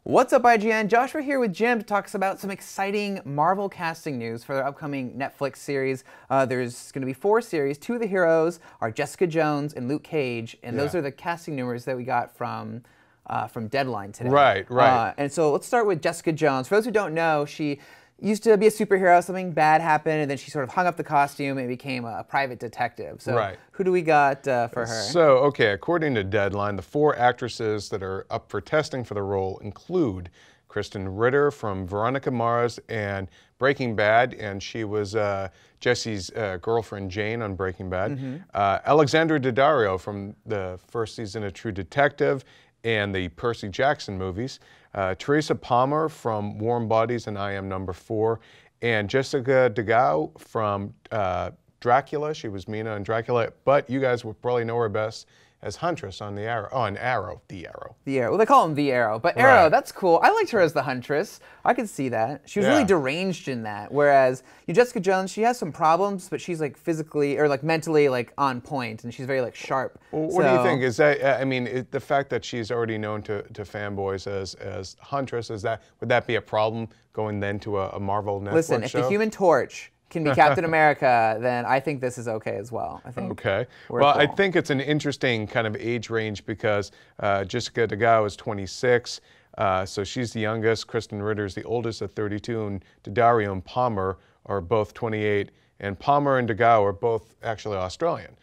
What's up, IGN? Joshua here with Jim to talk about some exciting Marvel casting news for their upcoming Netflix series. There's going to be 4 series. 2 of the heroes are Jessica Jones and Luke Cage, and those are the casting rumors that we got from Deadline today. Right. And so let's start with Jessica Jones. For those who don't know, she used to be a superhero. Something bad happened, and then she sort of hung up the costume and became a private detective. So who do we got for her? So, okay, according to Deadline, the 4 actresses that are up for testing for the role include Kristen Ritter from Veronica Mars and Breaking Bad, and she was Jesse's girlfriend Jane on Breaking Bad. Alexandra Daddario from the first season of True Detective and the Percy Jackson movies. Teresa Palmer from Warm Bodies and I Am Number 4, and Jessica DeGao from Dracula. She was Mina on Dracula, but you guys would probably know her best as Huntress on The Arrow. Oh, on Arrow, The Arrow. The Arrow. Well, they call him The Arrow, but Arrow, that's cool. I liked her as the Huntress. I could see that. She was really deranged in that, whereas Jessica Jones, she has some problems, but she's like physically or like mentally like on point, and she's very like sharp. Well, what do you think? Is that, I mean, the fact that she's already known to fanboys as Huntress, would that be a problem going then to a Marvel Netflix show? Listen, if the Human Torch can be Captain America, then I think this is okay as well. I think. Okay. Well, cool. I think it's an interesting kind of age range because Jessica DeGao is 26, so she's the youngest. Kristen Ritter is the oldest at 32, and Daddario and Palmer are both 28, and Palmer and DeGao are both actually Australian.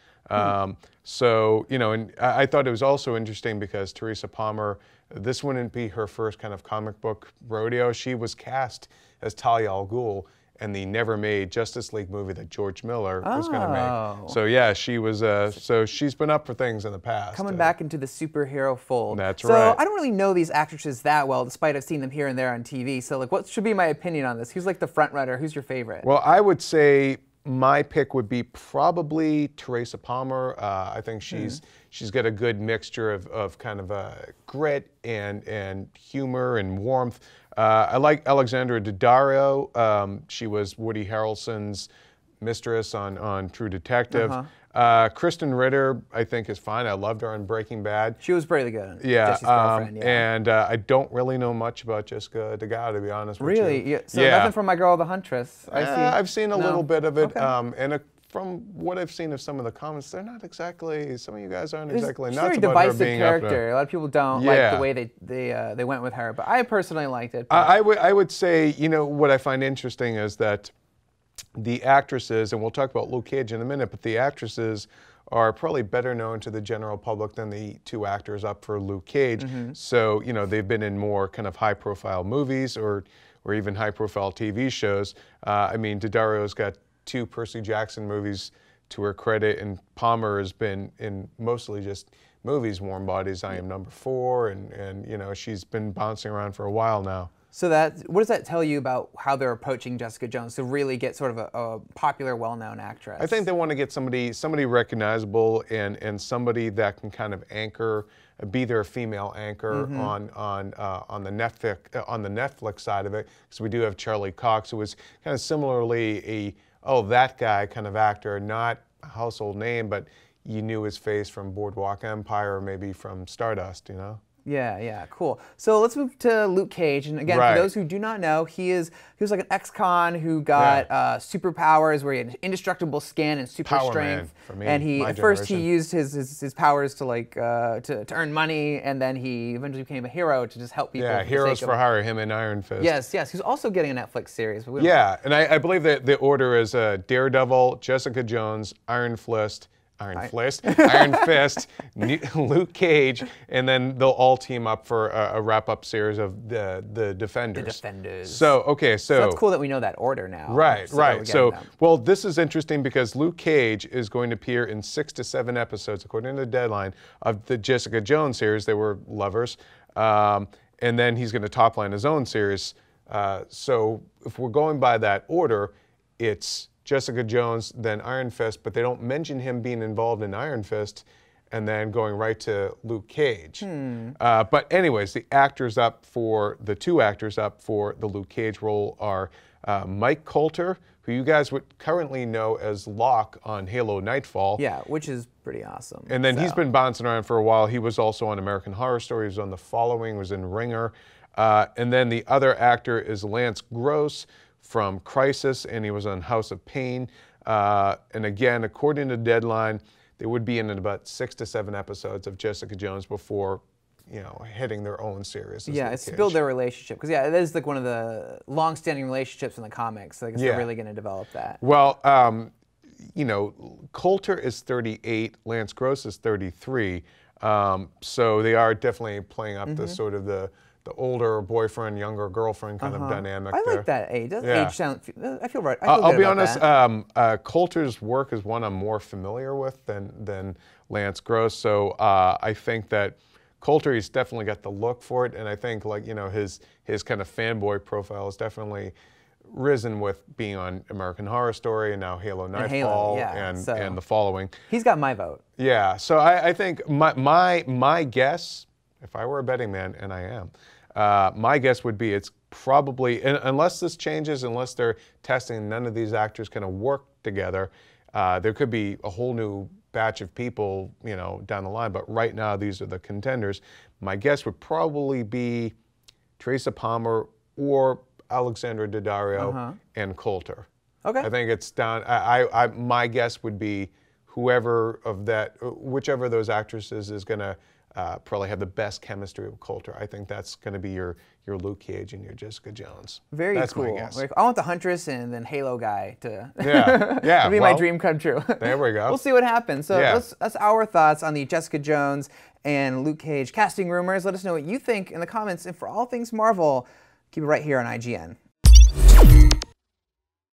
So, you know, and I thought it was also interesting because Teresa Palmer, this wouldn't be her first kind of comic book rodeo. She was cast as Talia al Ghul and the never-made Justice League movie that George Miller was going to make. So yeah, she was. So she's been up for things in the past. Coming back into the superhero fold. That's right. So I don't really know these actresses that well, despite I've seen them here and there on TV. So like, what should be my opinion on this? Who's like the front runner? Who's your favorite? Well, I would say my pick would be probably Teresa Palmer. I think she's got a good mixture of kind of grit and humor and warmth. I like Alexandra Daddario. She was Woody Harrelson's mistress on True Detective. Kristen Ritter, I think, is fine. I loved her on Breaking Bad. She was pretty good. Yeah. Jesse's girlfriend, and I don't really know much about Jessica DeGao, to be honest with you. Really? Yeah. So nothing from my girl, the Huntress. I've seen a little bit of it, and from what I've seen of some of the comments, they're not exactly. Some of you guys aren't exactly nuts very about her divisive being character. A lot of people don't like the way they went with her, but I personally liked it. I would say, you know, what I find interesting is that the actresses, and we'll talk about Luke Cage in a minute, but the actresses are probably better known to the general public than the 2 actors up for Luke Cage. So, you know, they've been in more kind of high-profile movies or even high-profile TV shows. I mean, Daddario's got 2 Percy Jackson movies to her credit, and Palmer has been in mostly just movies, Warm Bodies, I Am Number 4, and you know, she's been bouncing around for a while now. So what does that tell you about how they're approaching Jessica Jones to really get sort of a popular, well-known actress? I think they want to get somebody recognizable and somebody that can kind of anchor, be their female anchor on the Netflix side of it, because we do have Charlie Cox, who was kind of similarly that guy kind of actor, not a household name, but you knew his face from Boardwalk Empire or maybe from Stardust, you know? Yeah, cool. So let's move to Luke Cage, and again, for those who do not know, he was like an ex-con who got superpowers, where he had indestructible skin and super strength. For me, and at first he used his powers to like to earn money, and then he eventually became a hero to just help people. Yeah, Heroes for Hire, him and Iron Fist. Yes. He's also getting a Netflix series. But and I believe that the order is Daredevil, Jessica Jones, Iron Fist, Luke Cage, and then they'll all team up for a wrap-up series of the Defenders. The Defenders. So that's cool that we know that order now. Right. So, well, this is interesting because Luke Cage is going to appear in 6 to 7 episodes, according to the Deadline, of the Jessica Jones series. They were lovers. And then he's going to top-line his own series. So if we're going by that order, it's Jessica Jones, then Iron Fist, but they don't mention him being involved in Iron Fist, and then going right to Luke Cage. But anyways, the 2 actors up for the Luke Cage role are Mike Coulter, who you guys would currently know as Locke on Halo Nightfall. Yeah, which is pretty awesome. And then he's been bouncing around for a while. He was also on American Horror Story. He was on The Following, was in Ringer. And then the other actor is Lance Gross from Crisis, and he was on House of Pain. And again, according to Deadline, they would be in about 6 to 7 episodes of Jessica Jones before, you know, hitting their own series. Yeah, it's to build their relationship. Because, yeah, it is like one of the long-standing relationships in the comics. So I guess they're really going to develop that. Well, you know, Coulter is 38, Lance Gross is 33. So they are definitely playing up the sort of the older boyfriend, younger girlfriend kind of dynamic there. I like that age. Doesn't age sound, I feel right. I'll be honest, Coulter's work is one I'm more familiar with than Lance Gross. So I think that Coulter, he's definitely got the look for it. And I think, like, you know, his kind of fanboy profile has definitely risen with being on American Horror Story and now Halo Nightfall and the following. He's got my vote. Yeah, so I think my guess, if I were a betting man, and I am, my guess would be it's probably, unless this changes, unless they're testing none of these actors kind of work together, there could be a whole new batch of people, you know, down the line. But right now, these are the contenders. My guess would probably be Teresa Palmer or Alexandra Daddario and Coulter. Okay. I think it's down. My guess would be whichever of those actresses is going to probably have the best chemistry with Coulter. I think that's going to be your Luke Cage and your Jessica Jones. That's cool. My guess. I want the Huntress and then Halo guy to be my dream come true. There we go. We'll see what happens. So that's our thoughts on the Jessica Jones and Luke Cage casting rumors. Let us know what you think in the comments. And for all things Marvel, keep it right here on IGN.